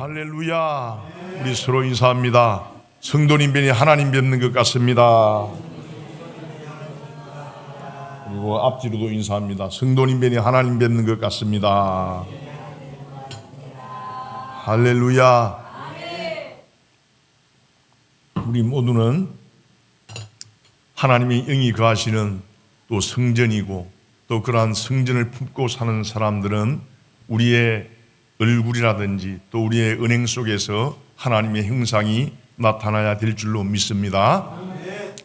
할렐루야. 우리 서로 인사합니다. 성도님 뵈니 하나님 뵙는 것 같습니다. 그리고 앞뒤로도 인사합니다. 성도님 뵈니 하나님 뵙는 것 같습니다. 할렐루야. 우리 모두는 하나님이 영이 거하시는 또 성전이고, 또 그러한 성전을 품고 사는 사람들은 우리의 얼굴이라든지 또 우리의 은행 속에서 하나님의 형상이 나타나야 될 줄로 믿습니다.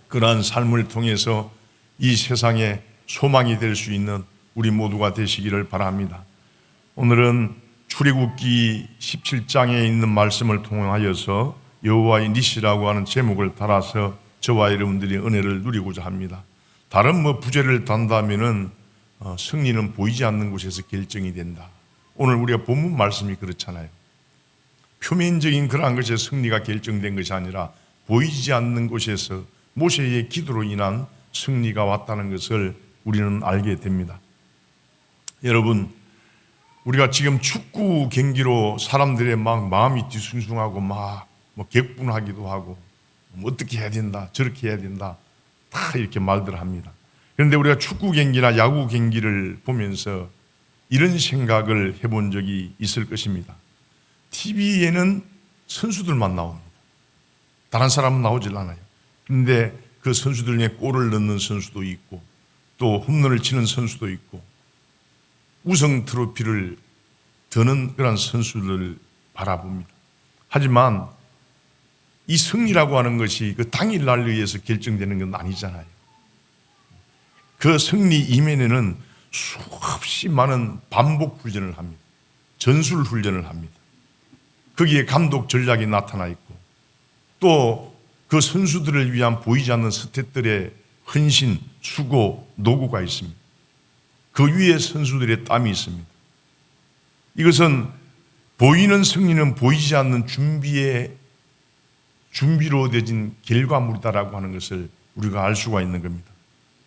그러한 삶을 통해서 이 세상에 소망이 될 수 있는 우리 모두가 되시기를 바랍니다. 오늘은 출애굽기 17장에 있는 말씀을 통하여서 여호와의 니시라고 하는 제목을 달아서 저와 여러분들이 은혜를 누리고자 합니다. 다른 부제를 단다면은 승리는 보이지 않는 곳에서 결정이 된다. 오늘 우리가 본문 말씀이 그렇잖아요. 표면적인 그러한 것에 승리가 결정된 것이 아니라 보이지 않는 곳에서 모세의 기도로 인한 승리가 왔다는 것을 우리는 알게 됩니다. 여러분, 우리가 지금 축구 경기로 사람들의 막 마음이 뒤숭숭하고 막 격분하기도 하고 어떻게 해야 된다, 저렇게 해야 된다, 다 이렇게 말들 합니다. 그런데 우리가 축구 경기나 야구 경기를 보면서 이런 생각을 해본 적이 있을 것입니다. TV에는 선수들만 나옵니다. 다른 사람은 나오질 않아요. 그런데 그 선수들 중에 골을 넣는 선수도 있고, 또 홈런을 치는 선수도 있고, 우승 트로피를 드는 그런 선수들을 바라봅니다. 하지만 이 승리라고 하는 것이 그 당일날 의해서 결정되는 건 아니잖아요. 그 승리 이면에는 수없이 많은 반복 훈련을 합니다. 전술 훈련을 합니다. 거기에 감독 전략이 나타나 있고, 또 그 선수들을 위한 보이지 않는 스태프들의 헌신, 수고, 노고가 있습니다. 그 위에 선수들의 땀이 있습니다. 이것은 보이는 승리는 보이지 않는 준비로 되진 결과물이다라고 하는 것을 우리가 알 수가 있는 겁니다.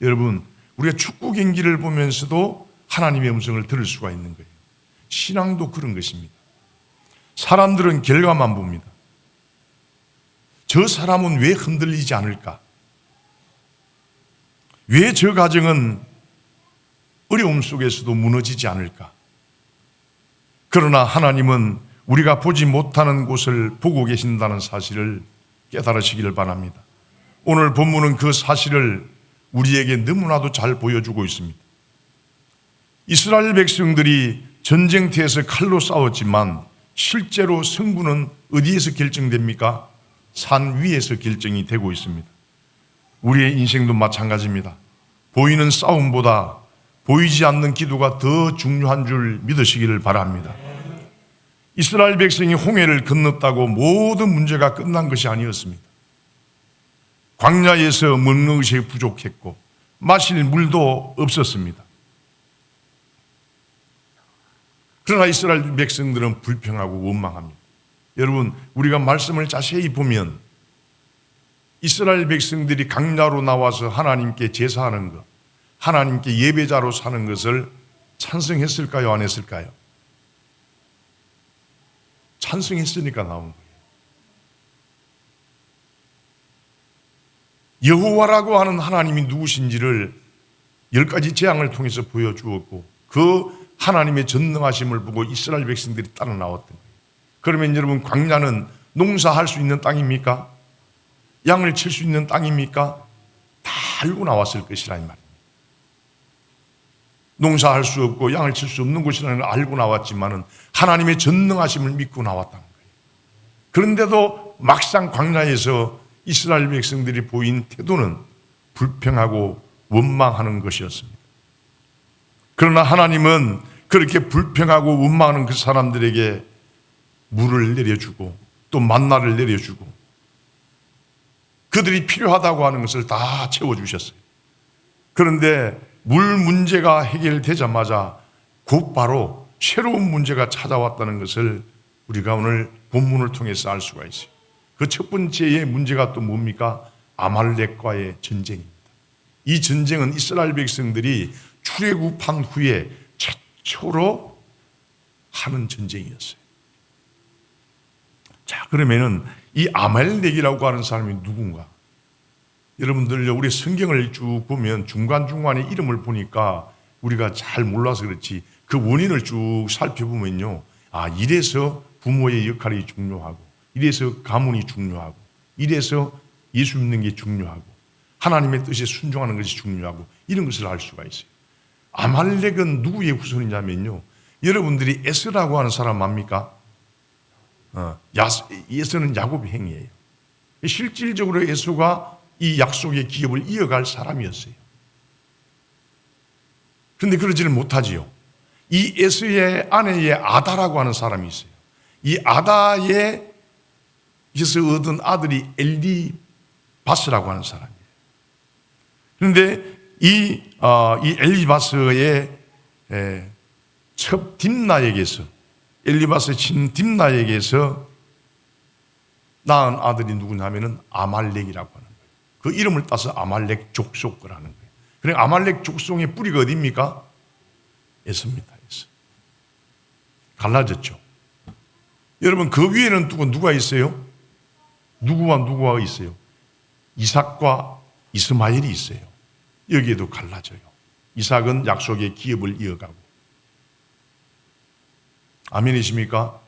여러분, 우리가 축구 경기를 보면서도 하나님의 음성을 들을 수가 있는 거예요. 신앙도 그런 것입니다. 사람들은 결과만 봅니다. 저 사람은 왜 흔들리지 않을까? 왜 저 가정은 어려움 속에서도 무너지지 않을까? 그러나 하나님은 우리가 보지 못하는 곳을 보고 계신다는 사실을 깨달으시기를 바랍니다. 오늘 본문은 그 사실을 우리에게 너무나도 잘 보여주고 있습니다. 이스라엘 백성들이 전쟁터에서 칼로 싸웠지만 실제로 승부는 어디에서 결정됩니까? 산 위에서 결정이 되고 있습니다. 우리의 인생도 마찬가지입니다. 보이는 싸움보다 보이지 않는 기도가 더 중요한 줄 믿으시기를 바랍니다. 이스라엘 백성이 홍해를 건넜다고 모든 문제가 끝난 것이 아니었습니다. 광야에서 먹는 것이 부족했고 마실 물도 없었습니다. 그러나 이스라엘 백성들은 불평하고 원망합니다. 여러분, 우리가 말씀을 자세히 보면 이스라엘 백성들이 광야로 나와서 하나님께 제사하는 것, 하나님께 예배자로 사는 것을 찬성했을까요? 안 했을까요? 찬성했으니까 나온 거예요. 여호와라고 하는 하나님이 누구신지를 10가지 재앙을 통해서 보여주었고, 그 하나님의 전능하심을 보고 이스라엘 백성들이 따라 나왔던 거예요. 그러면 여러분, 광야는 농사할 수 있는 땅입니까? 양을 칠 수 있는 땅입니까? 다 알고 나왔을 것이라 이 말입니다. 농사할 수 없고 양을 칠 수 없는 곳이라는 걸 알고 나왔지만은 하나님의 전능하심을 믿고 나왔다는 거예요. 그런데도 막상 광야에서 이스라엘 백성들이 보인 태도는 불평하고 원망하는 것이었습니다. 그러나 하나님은 그렇게 불평하고 원망하는 그 사람들에게 물을 내려주고 또 만나를 내려주고 그들이 필요하다고 하는 것을 다 채워주셨어요. 그런데 물 문제가 해결되자마자 곧바로 새로운 문제가 찾아왔다는 것을 우리가 오늘 본문을 통해서 알 수가 있어요. 그 첫 번째의 문제가 또 뭡니까? 아말렉과의 전쟁입니다. 이 전쟁은 이스라엘 백성들이 출애굽한 후에 최초로 하는 전쟁이었어요. 자, 그러면은 이 아말렉이라고 하는 사람이 누군가? 여러분들 우리 성경을 쭉 보면 중간중간에 이름을 보니까 우리가 잘 몰라서 그렇지 그 원인을 쭉 살펴보면요. 아, 이래서 부모의 역할이 중요하고, 이래서 가문이 중요하고, 이래서 예수 믿는 게 중요하고, 하나님의 뜻에 순종하는 것이 중요하고, 이런 것을 알 수가 있어요. 아말렉은 누구의 후손이냐면요. 여러분들이 에스라고 하는 사람 압니까? 에서는 야곱의 행위예요. 실질적으로 에서가 이 약속의 기업을 이어갈 사람이었어요. 그런데 그러지를 못하지요. 이 에서의 아내의 아다라고 하는 사람이 있어요. 이 아다에서 얻은 아들이 엘리바스라고 하는 사람이에요. 그런데 이 엘리바스의 첩 딥나에게서, 엘리바스의 친 딥나에게서 낳은 아들이 누구냐면은 아말렉이라고 하는 거예요. 그 이름을 따서 아말렉 족속을 하는 거예요. 그래, 아말렉 족속의 뿌리가 어디입니까? 에서입니다. 에서. 갈라졌죠. 여러분, 그 위에는 누가 있어요? 누구와 있어요? 이삭과 이스마엘이 있어요. 여기에도 갈라져요. 이삭은 약속의 기업을 이어가고. 아멘이십니까?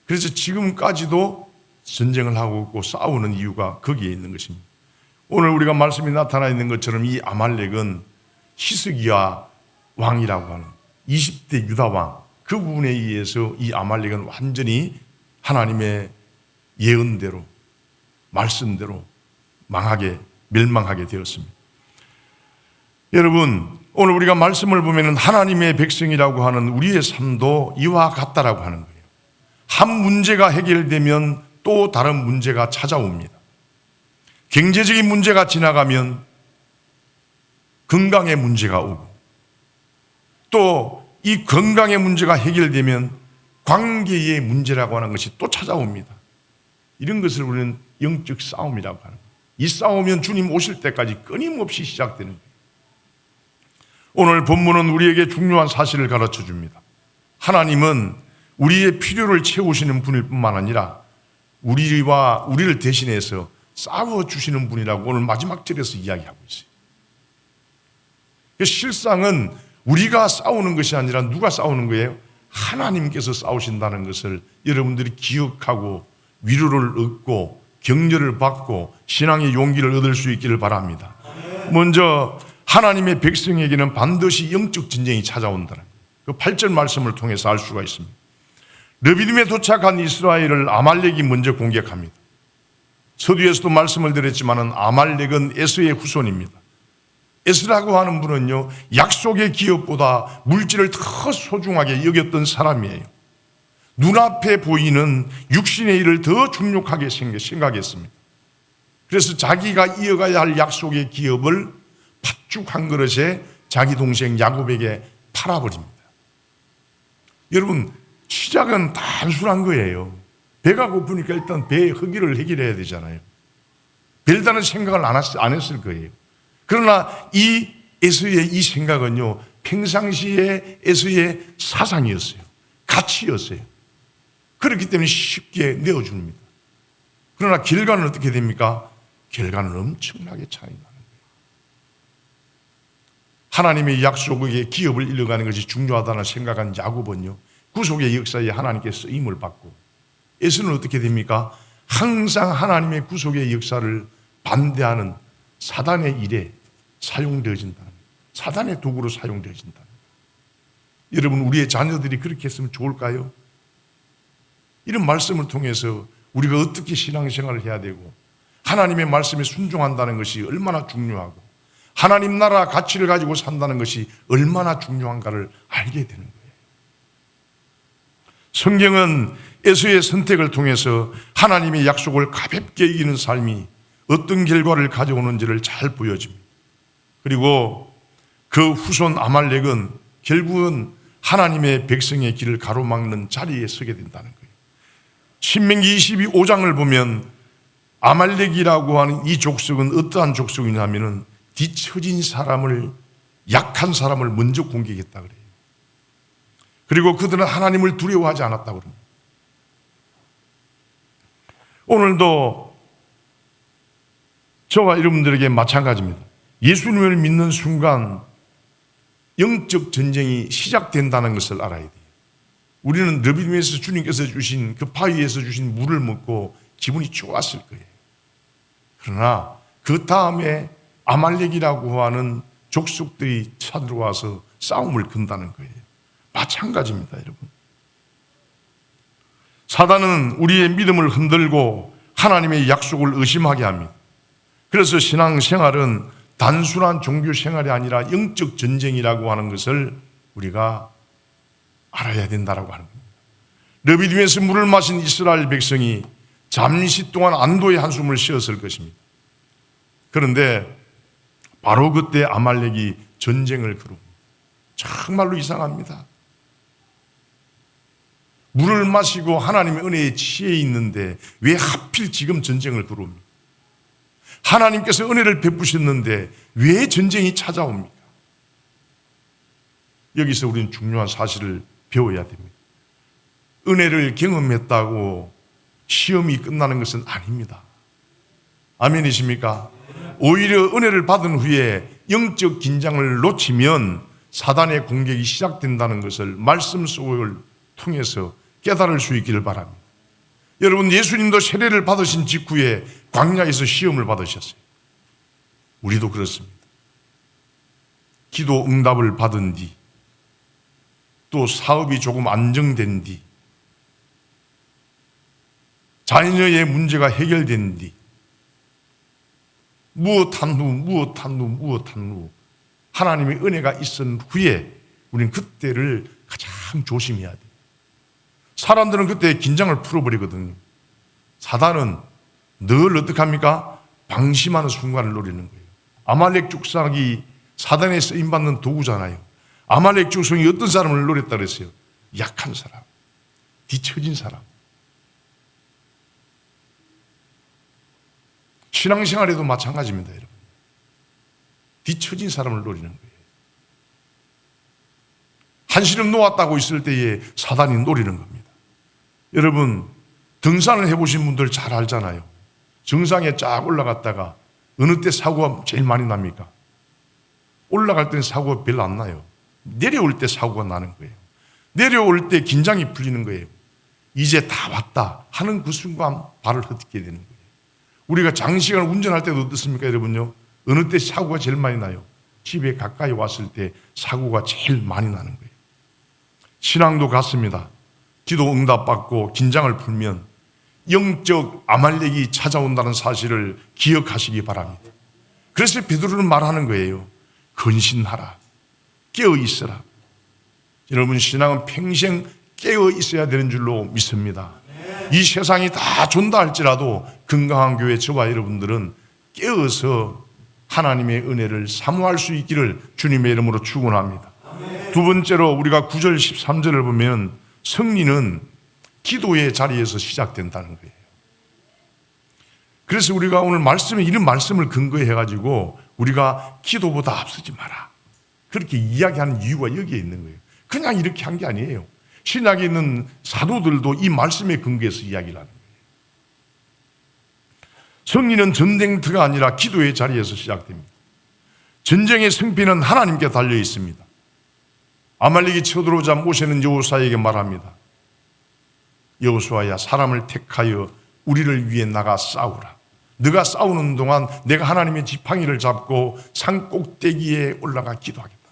그래서 지금까지도 전쟁을 하고 있고 싸우는 이유가 거기에 있는 것입니다. 오늘 우리가 말씀이 나타나 있는 것처럼 이 아말렉은 히스기야 왕이라고 하는 20대 유다 왕, 그 부분에 의해서 이 아말렉은 완전히 하나님의 예언대로, 말씀대로 멸망하게 되었습니다. 여러분, 오늘 우리가 말씀을 보면 하나님의 백성이라고 하는 우리의 삶도 이와 같다라고 하는 거예요. 한 문제가 해결되면 또 다른 문제가 찾아옵니다. 경제적인 문제가 지나가면 건강의 문제가 오고, 또 이 건강의 문제가 해결되면 관계의 문제라고 하는 것이 또 찾아옵니다. 이런 것을 우리는 영적 싸움이라고 하는 거예요. 이 싸움은 주님 오실 때까지 끊임없이 시작되는 거예요. 오늘 본문은 우리에게 중요한 사실을 가르쳐 줍니다. 하나님은 우리의 필요를 채우시는 분일 뿐만 아니라 우리를 대신해서 싸워주시는 분이라고 오늘 마지막 절에서 이야기하고 있어요. 실상은 우리가 싸우는 것이 아니라 누가 싸우는 거예요? 하나님께서 싸우신다는 것을 여러분들이 기억하고 위로를 얻고 격려를 받고 신앙의 용기를 얻을 수 있기를 바랍니다. 먼저 하나님의 백성에게는 반드시 영적 전쟁이 찾아온다는 그 8절 말씀을 통해서 알 수가 있습니다. 르비딤에 도착한 이스라엘을 아말렉이 먼저 공격합니다. 서두에서도 말씀을 드렸지만 아말렉은 에서의 후손입니다. 에스라고 하는 분은요, 약속의 기업보다 물질을 더 소중하게 여겼던 사람이에요. 눈앞에 보이는 육신의 일을 더 중요하게 생각했습니다. 그래서 자기가 이어가야 할 약속의 기업을 팥죽 한 그릇에 자기 동생 야곱에게 팔아버립니다. 여러분, 시작은 단순한 거예요. 배가 고프니까 일단 배의 허기를 해결해야 되잖아요. 별다른 생각을 안 했을 거예요. 그러나 이 에서의 이 생각은요, 평상시에 에서의 사상이었어요. 가치였어요. 그렇기 때문에 쉽게 내어줍니다. 그러나 결과는 어떻게 됩니까? 결과는 엄청나게 차이가 나는 거예요. 하나님의 약속의 기업을 이뤄가는 것이 중요하다는 생각한 야곱은요, 구속의 역사에 하나님께 쓰임을 받고, 에서는 어떻게 됩니까? 항상 하나님의 구속의 역사를 반대하는 사단의 일에 사용되어진다는 거예요. 사단의 도구로 사용되어진다는 거예요. 여러분, 우리의 자녀들이 그렇게 했으면 좋을까요? 이런 말씀을 통해서 우리가 어떻게 신앙생활을 해야 되고 하나님의 말씀에 순종한다는 것이 얼마나 중요하고 하나님 나라 가치를 가지고 산다는 것이 얼마나 중요한가를 알게 되는 거예요. 성경은 에서의 선택을 통해서 하나님의 약속을 가볍게 이기는 삶이 어떤 결과를 가져오는지를 잘 보여줍니다. 그리고 그 후손 아말렉은 결국은 하나님의 백성의 길을 가로막는 자리에 서게 된다는 거예요. 신명기 22장을 보면 아말렉이라고 하는 이 족속은 어떠한 족속이냐면은 뒤처진 사람을, 약한 사람을 먼저 공격했다 그래요. 그리고 그들은 하나님을 두려워하지 않았다고 그럽니다. 오늘도 저와 여러분들에게 마찬가지입니다. 예수님을 믿는 순간 영적 전쟁이 시작된다는 것을 알아야 돼요. 우리는 르비딤에서 주님께서 주신 그 바위에서 주신 물을 먹고 기분이 좋았을 거예요. 그러나 그 다음에 아말렉이라고 하는 족속들이 쳐들어와서 싸움을 건다는 거예요. 마찬가지입니다, 여러분. 사단은 우리의 믿음을 흔들고 하나님의 약속을 의심하게 합니다. 그래서 신앙생활은 단순한 종교 생활이 아니라 영적 전쟁이라고 하는 것을 우리가 알아야 된다고 하는 겁니다. 르비딤에서 물을 마신 이스라엘 백성이 잠시 동안 안도의 한숨을 쉬었을 것입니다. 그런데 바로 그때 아말렉이 전쟁을 걸어옵니다. 정말로 이상합니다. 물을 마시고 하나님의 은혜에 취해 있는데 왜 하필 지금 전쟁을 걸어옵니까? 하나님께서 은혜를 베푸셨는데 왜 전쟁이 찾아옵니까? 여기서 우리는 중요한 사실을 배워야 됩니다. 은혜를 경험했다고 시험이 끝나는 것은 아닙니다. 아멘이십니까? 오히려 은혜를 받은 후에 영적 긴장을 놓치면 사단의 공격이 시작된다는 것을 말씀 속을 통해서 깨달을 수 있기를 바랍니다. 여러분, 예수님도 세례를 받으신 직후에 광야에서 시험을 받으셨어요. 우리도 그렇습니다. 기도 응답을 받은 뒤, 또 사업이 조금 안정된 뒤, 자녀의 문제가 해결된 뒤, 무엇한 후 하나님의 은혜가 있은 후에 우리는 그때를 가장 조심해야 돼요. 사람들은 그때 긴장을 풀어버리거든요. 사단은 늘 어떻게 합니까? 방심하는 순간을 노리는 거예요. 아말렉 족속이 사단에 쓰임받는 도구잖아요. 아말렉 족속이 어떤 사람을 노렸다 그랬어요? 약한 사람, 뒤처진 사람. 신앙생활에도 마찬가지입니다, 여러분. 뒤처진 사람을 노리는 거예요. 한시름 놓았다고 있을 때에 사단이 노리는 겁니다. 여러분, 등산을 해보신 분들 잘 알잖아요. 정상에 쫙 올라갔다가 어느 때 사고가 제일 많이 납니까? 올라갈 때는 사고가 별로 안 나요. 내려올 때 사고가 나는 거예요. 내려올 때 긴장이 풀리는 거예요. 이제 다 왔다 하는 그 순간 발을 헛디게 되는 거예요. 우리가 장시간 운전할 때도 어떻습니까, 여러분요? 어느 때 사고가 제일 많이 나요? 집에 가까이 왔을 때 사고가 제일 많이 나는 거예요. 신앙도 같습니다. 기도 응답받고 긴장을 풀면 영적 아말렉이 찾아온다는 사실을 기억하시기 바랍니다. 그래서 베드로는 말하는 거예요. 근신하라. 깨어 있어라. 여러분, 신앙은 평생 깨어 있어야 되는 줄로 믿습니다. 이 세상이 다 존다 할지라도 건강한 교회 저와 여러분들은 깨어서 하나님의 은혜를 사모할 수 있기를 주님의 이름으로 축원합니다. 두 번째로 우리가 9절 13절을 보면 승리는 기도의 자리에서 시작된다는 거예요. 그래서 우리가 오늘 말씀에 이런 말씀을 근거해가지고 우리가 기도보다 앞서지 마라, 그렇게 이야기하는 이유가 여기에 있는 거예요. 그냥 이렇게 한 게 아니에요. 신약에 있는 사도들도 이 말씀에 근거해서 이야기를 하는 거예요. 승리는 전쟁터가 아니라 기도의 자리에서 시작됩니다. 전쟁의 승패는 하나님께 달려 있습니다. 아말렉이 쳐들어오자 모세는 여호수아에게 말합니다. 여호수아야, 사람을 택하여 우리를 위해 나가 싸우라. 네가 싸우는 동안 내가 하나님의 지팡이를 잡고 산 꼭대기에 올라가 기도하겠다.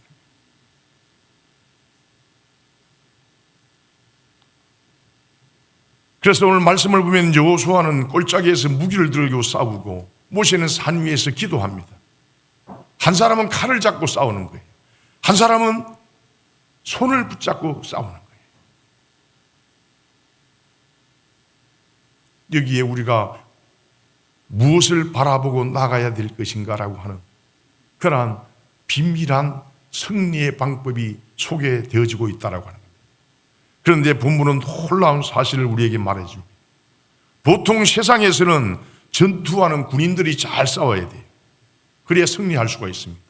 그래서 오늘 말씀을 보면 여호수아는 골짜기에서 무기를 들고 싸우고 모세는 산 위에서 기도합니다. 한 사람은 칼을 잡고 싸우는 거예요. 한 사람은 손을 붙잡고 싸우는 거예요. 여기에 우리가 무엇을 바라보고 나가야 될 것인가라고 하는 그러한 비밀한 승리의 방법이 소개되어지고 있다고 하는 겁니다. 그런데 본문은 놀라운 사실을 우리에게 말해줍니다. 보통 세상에서는 전투하는 군인들이 잘 싸워야 돼요. 그래야 승리할 수가 있습니다.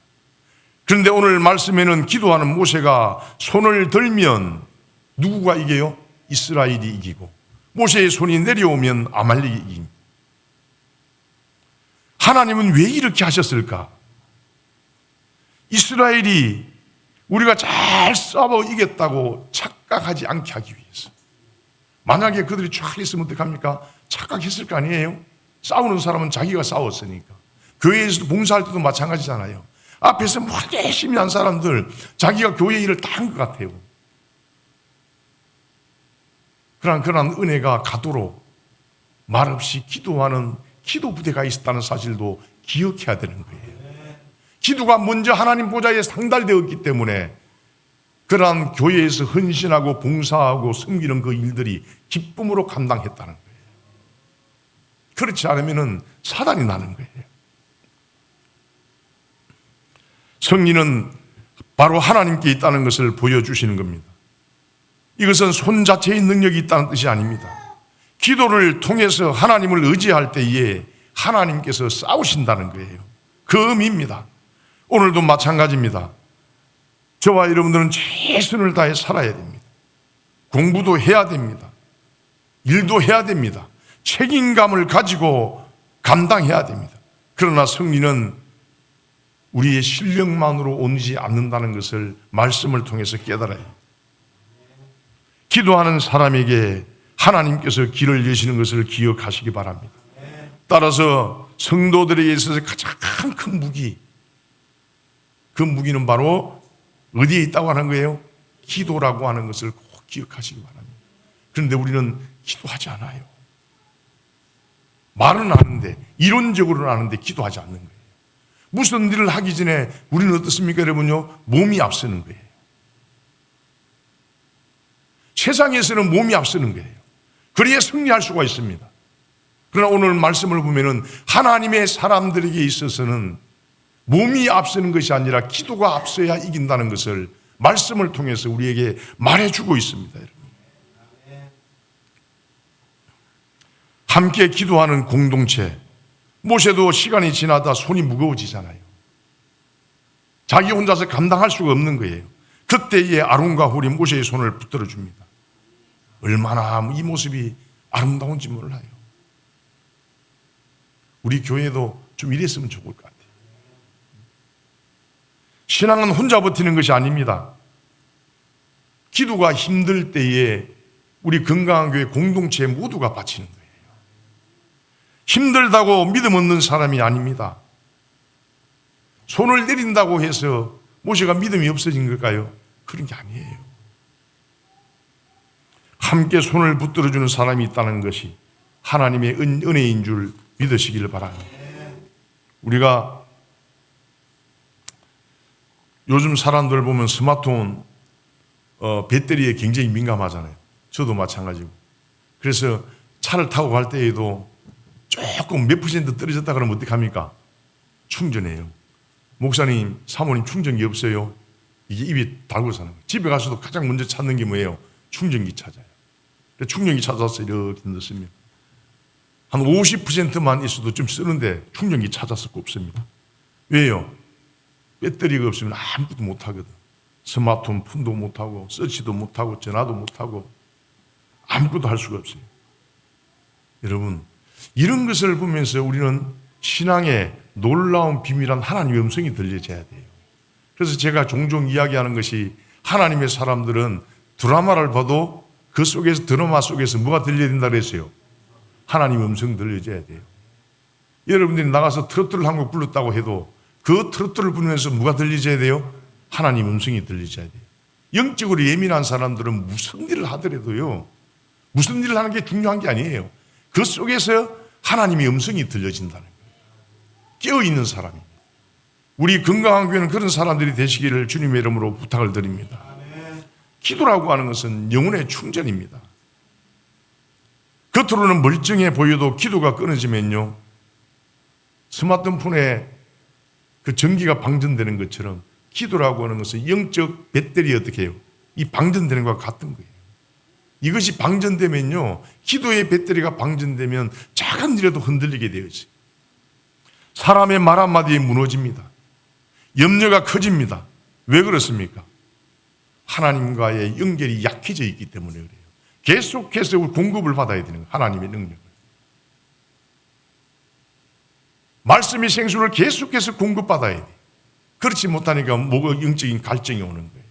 그런데 오늘 말씀에는 기도하는 모세가 손을 들면 누구가 이겨요? 이스라엘이 이기고, 모세의 손이 내려오면 아말렉이 이깁니다. 하나님은 왜 이렇게 하셨을까? 이스라엘이 우리가 잘 싸워 이겼다고 착각하지 않게 하기 위해서. 만약에 그들이 착했으면 어떡합니까? 착각했을 거 아니에요? 싸우는 사람은 자기가 싸웠으니까. 교회에서도 봉사할 때도 마찬가지잖아요. 앞에서 뭐 열심히 한 사람들, 자기가 교회 일을 다 한 것 같아요. 그런 은혜가 가도록 말없이 기도하는 기도 부대가 있었다는 사실도 기억해야 되는 거예요. 기도가 먼저 하나님 보좌에 상달되었기 때문에 그러한 교회에서 헌신하고 봉사하고 섬기는 그 일들이 기쁨으로 감당했다는 거예요. 그렇지 않으면 사단이 나는 거예요. 승리는 바로 하나님께 있다는 것을 보여주시는 겁니다. 이것은 손 자체의 능력이 있다는 뜻이 아닙니다. 기도를 통해서 하나님을 의지할 때에 하나님께서 싸우신다는 거예요. 그 의미입니다. 오늘도 마찬가지입니다. 저와 여러분들은 최선을 다해 살아야 됩니다. 공부도 해야 됩니다. 일도 해야 됩니다. 책임감을 가지고 감당해야 됩니다. 그러나 승리는 우리의 실력만으로 오지 않는다는 것을 말씀을 통해서 깨달아야 합니다. 기도하는 사람에게 하나님께서 길을 여시는 것을 기억하시기 바랍니다. 따라서 성도들에게 있어서 가장 큰 무기, 그 무기는 바로 어디에 있다고 하는 거예요? 기도라고 하는 것을 꼭 기억하시기 바랍니다. 그런데 우리는 기도하지 않아요. 말은 아는데, 이론적으로는 아는데 기도하지 않는 거예요. 무슨 일을 하기 전에 우리는 어떻습니까, 여러분요? 몸이 앞서는 거예요. 세상에서는 몸이 앞서는 거예요. 그래야 승리할 수가 있습니다. 그러나 오늘 말씀을 보면은 하나님의 사람들에게 있어서는 몸이 앞서는 것이 아니라 기도가 앞서야 이긴다는 것을 말씀을 통해서 우리에게 말해주고 있습니다. 여러분. 함께 기도하는 공동체. 모세도 시간이 지나다 손이 무거워지잖아요. 자기 혼자서 감당할 수가 없는 거예요. 그때에 아론과 홀이 모세의 손을 붙들어 줍니다. 얼마나 이 모습이 아름다운지 몰라요. 우리 교회도 좀 이랬으면 좋을 것 같아요. 신앙은 혼자 버티는 것이 아닙니다. 기도가 힘들 때에 우리 건강한 교회 공동체 모두가 바치는 거예요. 힘들다고 믿음 없는 사람이 아닙니다. 손을 내린다고 해서 모세가 믿음이 없어진 걸까요? 그런 게 아니에요. 함께 손을 붙들어주는 사람이 있다는 것이 하나님의 은혜인 줄 믿으시길 바랍니다. 우리가 요즘 사람들 보면 스마트폰 배터리에 굉장히 민감하잖아요. 저도 마찬가지고. 그래서 차를 타고 갈 때에도 조금 몇 % 떨어졌다 그러면 어떡합니까? 충전해요. 목사님, 사모님 충전기 없어요? 이게 입에 달고 사는 거예요. 집에 가서도 가장 먼저 찾는 게 뭐예요? 충전기 찾아요. 충전기 찾아서 이렇게 넣습니다. 한 50%만 있어도 좀 쓰는데 충전기 찾아서 없습니다. 왜요? 배터리가 없으면 아무것도 못하거든. 스마트폰 폰도 못하고 서치도 못하고 전화도 못하고 아무것도 할 수가 없어요. 여러분, 이런 것을 보면서 우리는 신앙의 놀라운 비밀한 하나님의 음성이 들려져야 돼요. 그래서 제가 종종 이야기하는 것이 하나님의 사람들은 드라마를 봐도 그 속에서 드라마 속에서 뭐가 들려야 된다 그랬어요? 하나님의 음성 들려져야 돼요. 여러분들이 나가서 트로트를 한 곡 불렀다고 해도 그 트로트를 부르면서 뭐가 들려져야 돼요? 하나님 음성이 들려져야 돼요. 영적으로 예민한 사람들은 무슨 일을 하더라도요, 무슨 일을 하는 게 중요한 게 아니에요. 그 속에서 하나님의 음성이 들려진다는 거예요. 깨어있는 사람입니다. 우리 건강한 교회는 그런 사람들이 되시기를 주님의 이름으로 부탁을 드립니다. 기도라고 하는 것은 영혼의 충전입니다. 겉으로는 멀쩡해 보여도 기도가 끊어지면요, 스마트폰에 그 전기가 방전되는 것처럼 기도라고 하는 것은 영적 배터리 어떻게 해요? 이 방전되는 것과 같은 거예요. 이것이 방전되면요, 기도의 배터리가 방전되면 작은 일에도 흔들리게 되어 있어요. 사람의 말 한마디에 무너집니다. 염려가 커집니다. 왜 그렇습니까? 하나님과의 연결이 약해져 있기 때문에 그래요. 계속해서 공급을 받아야 되는 거예요. 하나님의 능력을. 말씀의 생수를 계속해서 공급받아야 돼. 그렇지 못하니까 뭐가 영적인 갈증이 오는 거예요.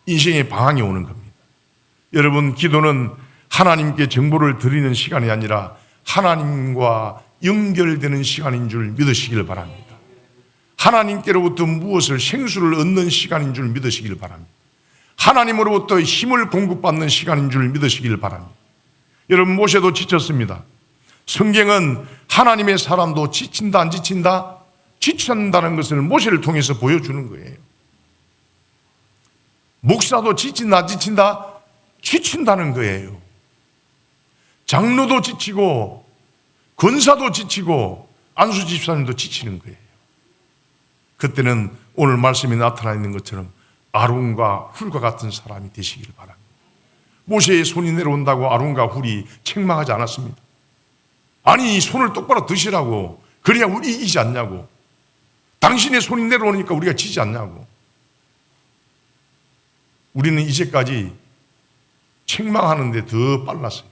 인생의 방황이 오는 겁니다. 여러분, 기도는 하나님께 정보를 드리는 시간이 아니라 하나님과 연결되는 시간인 줄 믿으시길 바랍니다. 하나님께로부터 무엇을 생수를 얻는 시간인 줄 믿으시길 바랍니다. 하나님으로부터 힘을 공급받는 시간인 줄 믿으시길 바랍니다. 여러분, 모세도 지쳤습니다. 성경은 하나님의 사람도 지친다 안 지친다? 지친다는 것을 모세를 통해서 보여주는 거예요. 목사도 지친다 안 지친다? 지친다는 거예요. 장로도 지치고 권사도 지치고 안수 집사님도 지치는 거예요. 그때는 오늘 말씀이 나타나 있는 것처럼 아론과 훌과 같은 사람이 되시길 바랍니다. 모세의 손이 내려온다고 아론과 훌이 책망하지 않았습니다. 아니, 손을 똑바로 드시라고. 그래야 우리 이기지 않냐고. 당신의 손이 내려오니까 우리가 지지 않냐고. 우리는 이제까지 책망하는데 더 빨랐어요.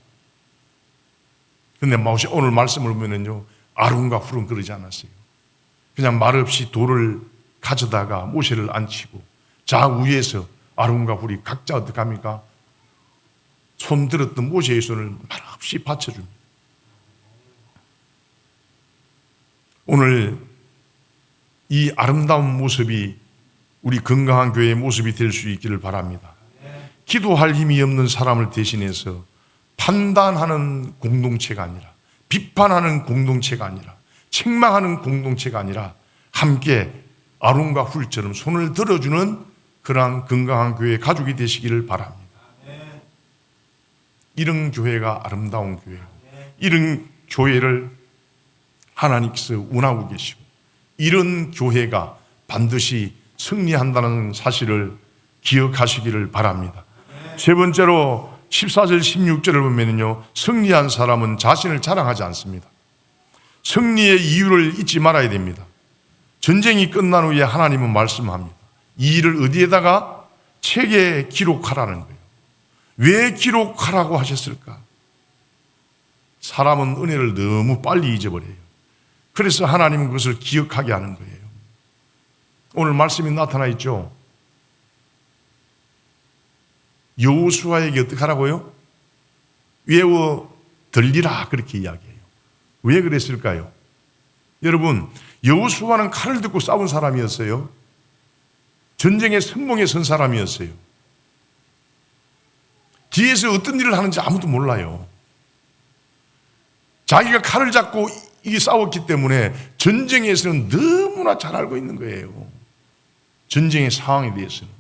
근데 오늘 말씀을 보면요, 아론과 훌은 그러지 않았어요. 그냥 말없이 돌을 가져다가 모세를 앉히고 좌우에서 아론과 훌이 각자 어떻게 합니까? 손 들었던 모세의 손을 말없이 받쳐줍니다. 오늘 이 아름다운 모습이 우리 건강한 교회의 모습이 될 수 있기를 바랍니다. 기도할 힘이 없는 사람을 대신해서 판단하는 공동체가 아니라, 비판하는 공동체가 아니라, 책망하는 공동체가 아니라 함께 아론과 훌처럼 손을 들어주는 그러한 건강한 교회 가족이 되시기를 바랍니다. 이런 교회가 아름다운 교회고, 이런 교회를 하나님께서 원하고 계시고, 이런 교회가 반드시 승리한다는 사실을 기억하시기를 바랍니다. 세 번째로 14절 16절을 보면요, 승리한 사람은 자신을 자랑하지 않습니다. 승리의 이유를 잊지 말아야 됩니다. 전쟁이 끝난 후에 하나님은 말씀합니다. 이 일을 어디에다가? 책에 기록하라는 거예요. 왜 기록하라고 하셨을까? 사람은 은혜를 너무 빨리 잊어버려요. 그래서 하나님은 그것을 기억하게 하는 거예요. 오늘 말씀이 나타나 있죠. 여호수아에게 어떻게 하라고요? 외워 들리라, 그렇게 이야기해요. 왜 그랬을까요? 여러분, 여호수아는 칼을 들고 싸운 사람이었어요. 전쟁의 성공에 선 사람이었어요. 뒤에서 어떤 일을 하는지 아무도 몰라요. 자기가 칼을 잡고 이게 싸웠기 때문에 전쟁에서는 너무나 잘 알고 있는 거예요. 전쟁의 상황에 대해서는.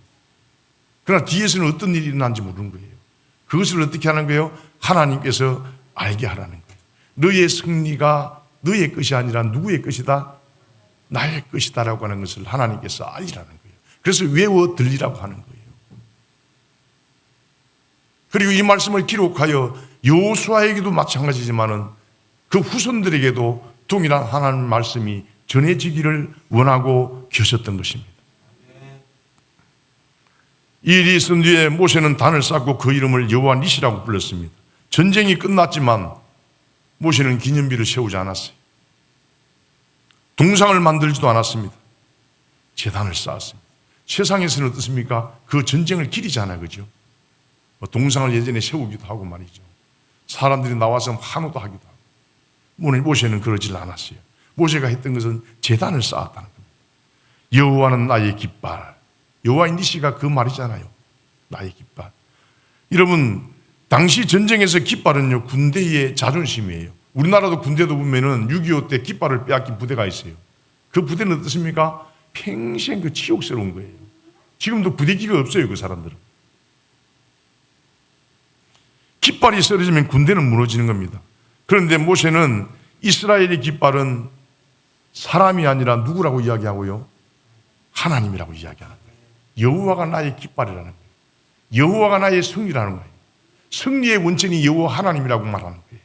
그러나 뒤에서는 어떤 일이 일어나는지 모르는 거예요. 그것을 어떻게 하는 거예요? 하나님께서 알게 하라는 거예요. 너의 승리가 너의 것이 아니라 누구의 것이다? 나의 것이다라고 하는 것을 하나님께서 알리라는 거예요. 그래서 외워 들리라고 하는 거예요. 그리고 이 말씀을 기록하여 여호수아에게도 마찬가지지만은 그 후손들에게도 동일한 하나님 말씀이 전해지기를 원하고 계셨던 것입니다. 이 일이 있은 뒤에 모세는 단을 쌓고 그 이름을 여호와 니시라고 불렀습니다. 전쟁이 끝났지만 모세는 기념비를 세우지 않았어요. 동상을 만들지도 않았습니다. 제단을 쌓았습니다. 세상에서는 어떻습니까? 그 전쟁을 기리잖아요, 그죠? 동상을 예전에 세우기도 하고 말이죠. 사람들이 나와서 환호도 하기도 하고. 오늘 모세는 그러질 않았어요. 모세가 했던 것은 제단을 쌓았다는 겁니다. 여호와는 나의 깃발. 여호와의 니시가 그 말이잖아요. 나의 깃발. 여러분, 당시 전쟁에서 깃발은요, 군대의 자존심이에요. 우리나라도 군대도 보면은 6.25 때 깃발을 빼앗긴 부대가 있어요. 그 부대는 어떻습니까? 평생 그 치욕스러운 거예요. 지금도 부대기가 없어요, 그 사람들은. 깃발이 쓰러지면 군대는 무너지는 겁니다. 그런데 모세는 이스라엘의 깃발은 사람이 아니라 누구라고 이야기하고요? 하나님이라고 이야기하는 거예요. 여호와가 나의 깃발이라는 거예요. 여호와가 나의 승리라는 거예요. 승리의 원천이 여호와 하나님이라고 말하는 거예요.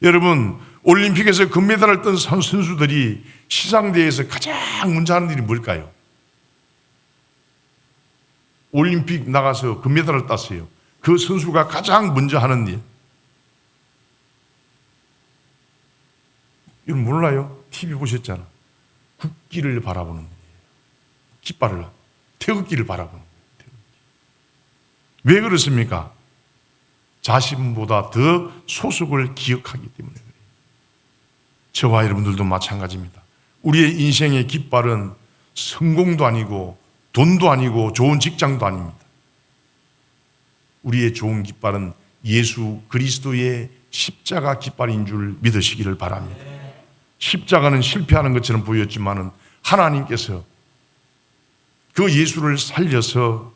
여러분, 올림픽에서 금메달을 딴 선수들이 시상대에서 가장 먼저 하는 일이 뭘까요? 올림픽 나가서 금메달을 땄어요. 그 선수가 가장 먼저 하는 일, 이건 몰라요? TV 보셨잖아. 국기를 바라보는 거예요. 깃발을, 태극기를 바라보는 거예요. 왜 그렇습니까? 자신보다 더 소속을 기억하기 때문에 그래요. 저와 여러분들도 마찬가지입니다. 우리의 인생의 깃발은 성공도 아니고 돈도 아니고 좋은 직장도 아닙니다. 우리의 좋은 깃발은 예수 그리스도의 십자가 깃발인 줄 믿으시기를 바랍니다. 십자가는 실패하는 것처럼 보였지만은 하나님께서 그 예수를 살려서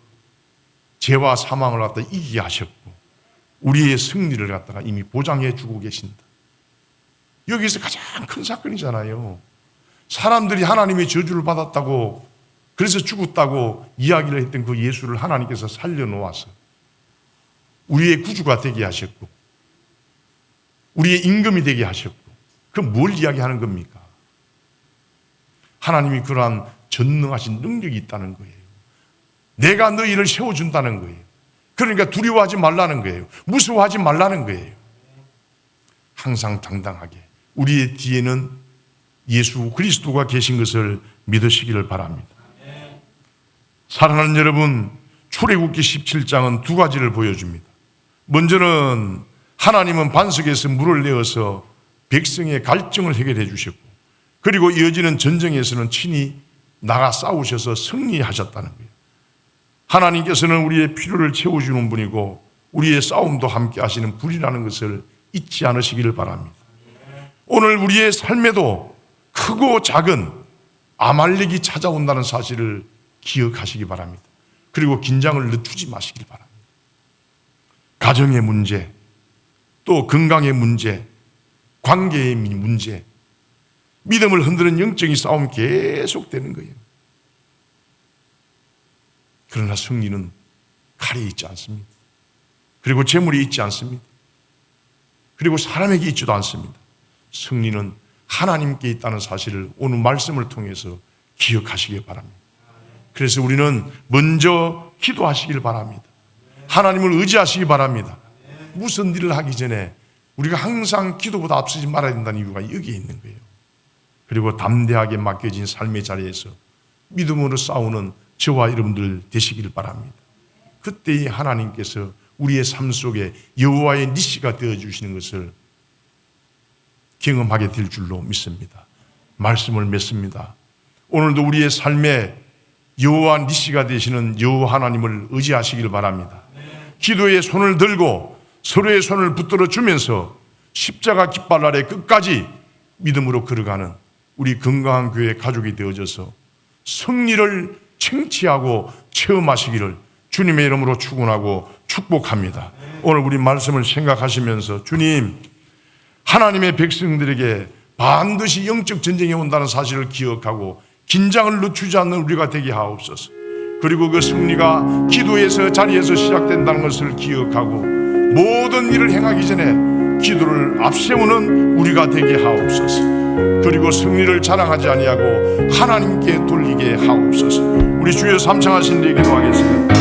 죄와 사망을 갖다 이기게 하셨고 우리의 승리를 갖다가 이미 보장해 주고 계신다. 여기서 가장 큰 사건이잖아요. 사람들이 하나님의 저주를 받았다고 그래서 죽었다고 이야기를 했던 그 예수를 하나님께서 살려놓아서 우리의 구주가 되게 하셨고 우리의 임금이 되게 하셨고 그럼 뭘 이야기하는 겁니까? 하나님이 그러한 전능하신 능력이 있다는 거예요. 내가 너희를 세워준다는 거예요. 그러니까 두려워하지 말라는 거예요. 무서워하지 말라는 거예요. 항상 당당하게 우리의 뒤에는 예수 그리스도가 계신 것을 믿으시기를 바랍니다. 사랑하는 여러분, 출애굽기 17장은 두 가지를 보여줍니다. 먼저는 하나님은 반석에서 물을 내어서 백성의 갈증을 해결해 주셨고 그리고 이어지는 전쟁에서는 친히 나가 싸우셔서 승리하셨다는 거예요. 하나님께서는 우리의 필요를 채워주는 분이고 우리의 싸움도 함께 하시는 분이라는 것을 잊지 않으시기를 바랍니다. 오늘 우리의 삶에도 크고 작은 아말렉이 찾아온다는 사실을 기억하시기 바랍니다. 그리고 긴장을 늦추지 마시길 바랍니다. 가정의 문제, 또 건강의 문제, 관계의 문제, 믿음을 흔드는 영적인 싸움 계속되는 거예요. 그러나 승리는 칼이 있지 않습니다. 그리고 재물이 있지 않습니다. 그리고 사람에게 있지도 않습니다. 승리는 하나님께 있다는 사실을 오늘 말씀을 통해서 기억하시기 바랍니다. 그래서 우리는 먼저 기도하시길 바랍니다. 하나님을 의지하시기 바랍니다. 무슨 일을 하기 전에 우리가 항상 기도보다 앞서지 말아야 된다는 이유가 여기에 있는 거예요. 그리고 담대하게 맡겨진 삶의 자리에서 믿음으로 싸우는 저와 여러분들 되시기를 바랍니다. 그때에 하나님께서 우리의 삶 속에 여호와의 니시가 되어주시는 것을 경험하게 될 줄로 믿습니다. 말씀을 맺습니다. 오늘도 우리의 삶에 여호와 니시가 되시는 여호와 하나님을 의지하시길 바랍니다. 기도의 손을 들고 서로의 손을 붙들어 주면서 십자가 깃발 아래 끝까지 믿음으로 걸어가는 우리 건강한 교회 가족이 되어져서 승리를 쟁취하고 체험하시기를 주님의 이름으로 축원하고 축복합니다. 오늘 우리 말씀을 생각하시면서 주님, 하나님의 백성들에게 반드시 영적 전쟁이 온다는 사실을 기억하고 긴장을 늦추지 않는 우리가 되게 하옵소서. 그리고 그 승리가 기도에서 자리에서 시작된다는 것을 기억하고 모든 일을 행하기 전에 기도를 앞세우는 우리가 되게 하옵소서. 그리고 승리를 자랑하지 아니하고 하나님께 돌리게 하옵소서. 우리 주여 삼창하신 데 기도하겠습니다.